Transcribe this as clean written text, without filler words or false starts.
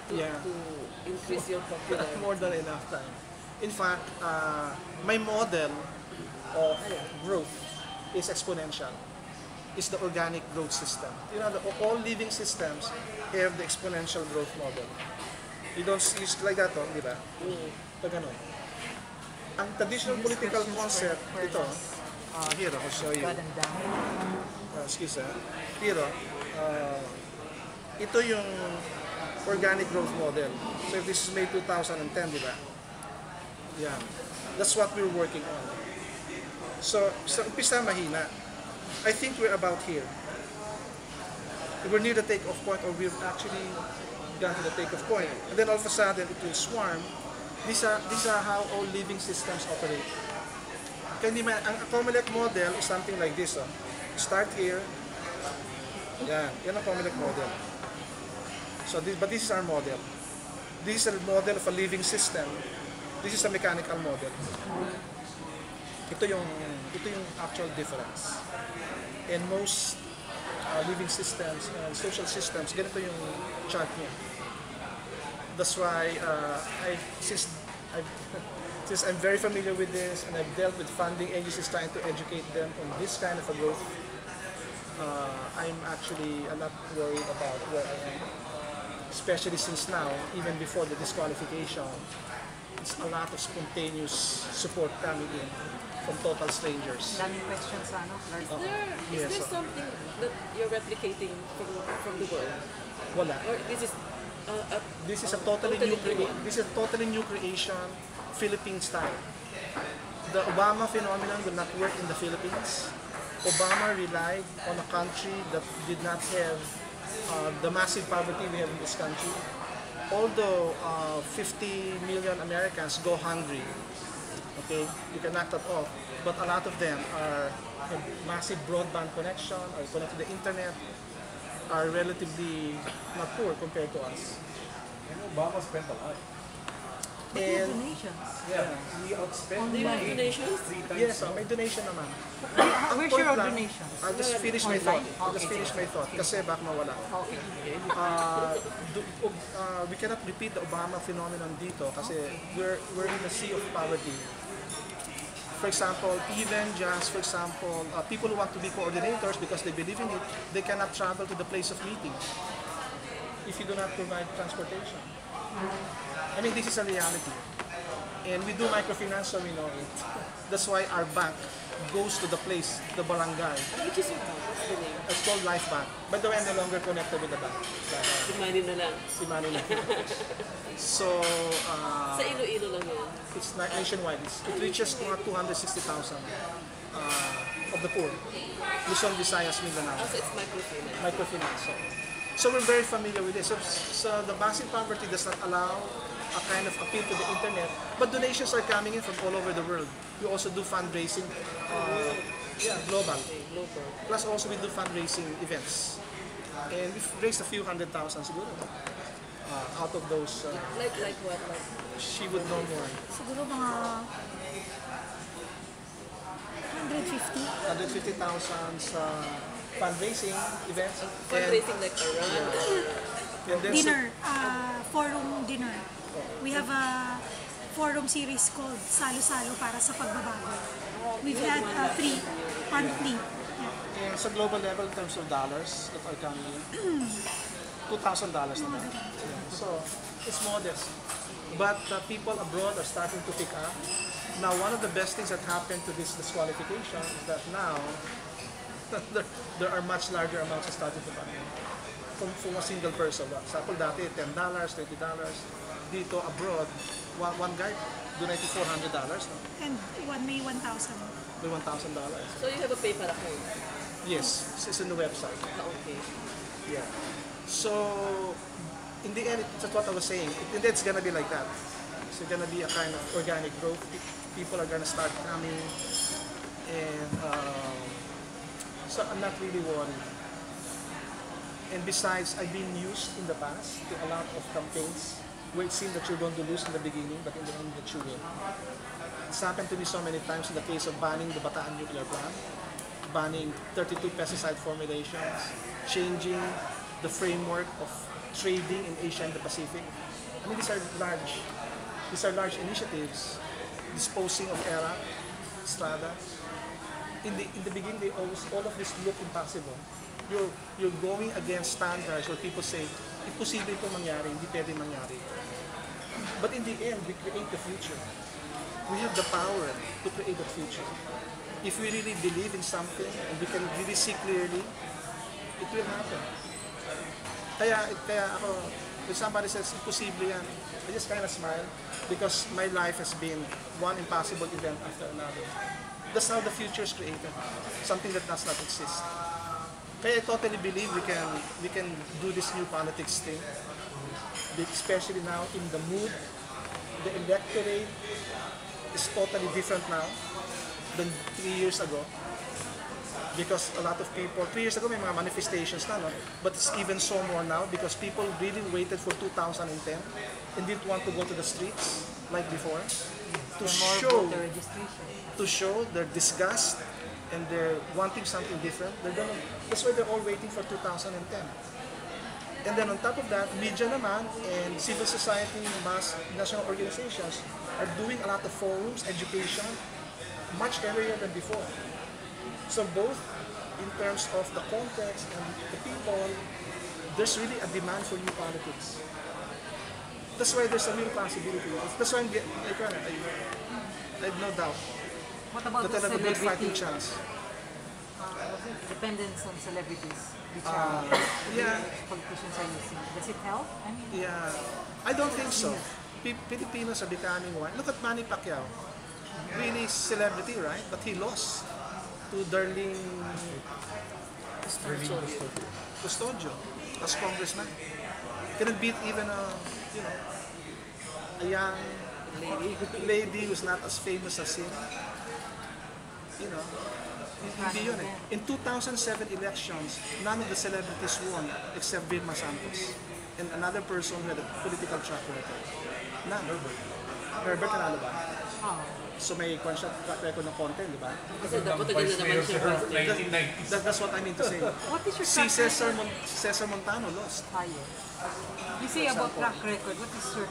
to increase your popularity. More than enough time. In fact, my model of growth is exponential. It's the organic growth system. You know, all living systems have the exponential growth model. You don't see it like that, di ba? Pag ganun. Ang traditional political concept, ito, here, I'll show you. Excuse me. Here, ito yung organic growth model. So if this is May 2010, di ba? Yeah. That's what we're working on. So, sa umpisa mahina. I think we're about here. We're near the takeoff point, or we've actually gone to the takeoff point. And then all of a sudden, it will swarm. These are how all living systems operate. Ang Comelec model is something like this. Start here. Yan ang Comelec model. So but this is our model. This is a model of a living system. This is a mechanical model. Ito yung actual difference. And most living systems and social systems, ganito yung chart niya. That's why since I'm very familiar with this and I've dealt with funding agencies trying to educate them on this kind of a growth, I'm actually not worried about where I am. Especially since now, even before the disqualification, it's a lot of spontaneous support coming in from total strangers. Daming questions, Is there something that you're replicating from the world? Wala. Or this is a totally new creation, Philippine style. The Obama phenomenon will not work in the Philippines. Obama relied on a country that did not have the massive poverty we have in this country. Although 50 million Americans go hungry, okay, you can knock that off, but a lot of them have massive broadband connection or connected to the internet, are relatively not poor compared to us. And Obama spent a lot. And donations. Yeah, he outspent Do you have donations? 3 times. yes, may donation naman. Where's your donation? I'll just finish my thought. Kasi baka mawala. Okay. We cannot repeat the Obama phenomenon dito kasi we're in the sea of poverty. For example, people who want to be coordinators because they believe in it, they cannot travel to the place of meeting if you do not provide transportation. I mean, this is a reality. And we do microfinance, so we know it. That's why our bank goes to the place, the barangay. Which is your bank? What's the name? It's called Life Bank. By the way, I'm no longer connected with the bank. Si Manny na lang. Si Manny lang. So, Sa Iloilo lang yun. it's nationwide. It reaches mga 260,000 of the poor. Luzon, Visayas, Mindanao. So it's microfinance. Microfinance. So we're very familiar with this. So the massive poverty does not allow a kind of appeal to the internet, but donations are coming in from all over the world. We also do fundraising, global. Plus also we do fundraising events. And we've raised a few 100,000 siguro. Out of those, Like what? Like she would know more. Siguro mga 150. 150,000 sa fundraising events. fundraising like a run. And then Dinner, forum dinner. We have a forum series called Salo-Salo para sa pagbabago. We've had 3 monthly. And sa global level in terms of dollars that are coming in, $2,000 naman. Yeah. So, it's modest. But people abroad are starting to pick up. Now, one of the best things that happened to this disqualification is that now, there are much larger amounts that started to come in from a single person. For example, dati $10, $20. Dito, abroad, one guy donated $400. No? And one may 1,000. May $1,000. So you have a PayPal account? Yes, it's in the website. Okay. Yeah. So, in the end, that's what I was saying. In the end, it's gonna be like that. It's gonna be a kind of organic growth. People are gonna start coming, and so I'm not really worried. And besides, I've been used in the past to a lot of campaigns where it seemed that you're going to lose in the beginning, but in the end that you win. It's happened to me so many times in the case of banning the Bataan nuclear plant, banning 32 pesticide formulations, changing the framework of trading in Asia and the Pacific. I mean, these are large initiatives. Disposing of era, strada. In the beginning, all of this look impossible. You're going against standards where people say, imposible itong mangyari, hindi pwede mangyari. But in the end, we create the future. We have the power to create the future. If we really believe in something and we can really see clearly, it will happen. Kaya ako, when somebody says, imposible yan, I just kind of smile because my life has been one impossible event after another. That's how the future is created. Something that does not exist. Kaya I totally believe we can do this new politics thing. Especially now in the mood, the electorate is totally different now than 3 years ago. Because a lot of people, 3 years ago may mga manifestations na, no? But it's even so more now because people really waited for 2010 and didn't want to go to the streets like before to show their disgust and they're wanting something different. That's why they're all waiting for 2010. And then on top of that, media naman and civil society, mass national organizations are doing a lot of forums, education, much earlier than before. So both in terms of the context and the people, there's really a demand for new politics. That's why there's a real possibility. That's why I have no doubt What about that the I have a good fighting celebrity chance. dependence on celebrities, which Yeah. politicians are using? Does it help? I mean, Yeah, I don't think so. Filipinos are becoming one. Look at Manny Pacquiao. Really celebrity, right? But he lost to Darlene Custodio as congressman. Couldn't beat even a young lady who's not as famous as him. You know, hindi yun eh. In 2007 elections, none of the celebrities won except Vilma Santos and another person who had a political track record. None. Herbert nanalo ba? So may track record ng konti, di ba? Kasi dapat again na naman siya. That's what I mean to say. what is your Si track record? Cesar Montano lost. Higher. You say about track record, what is your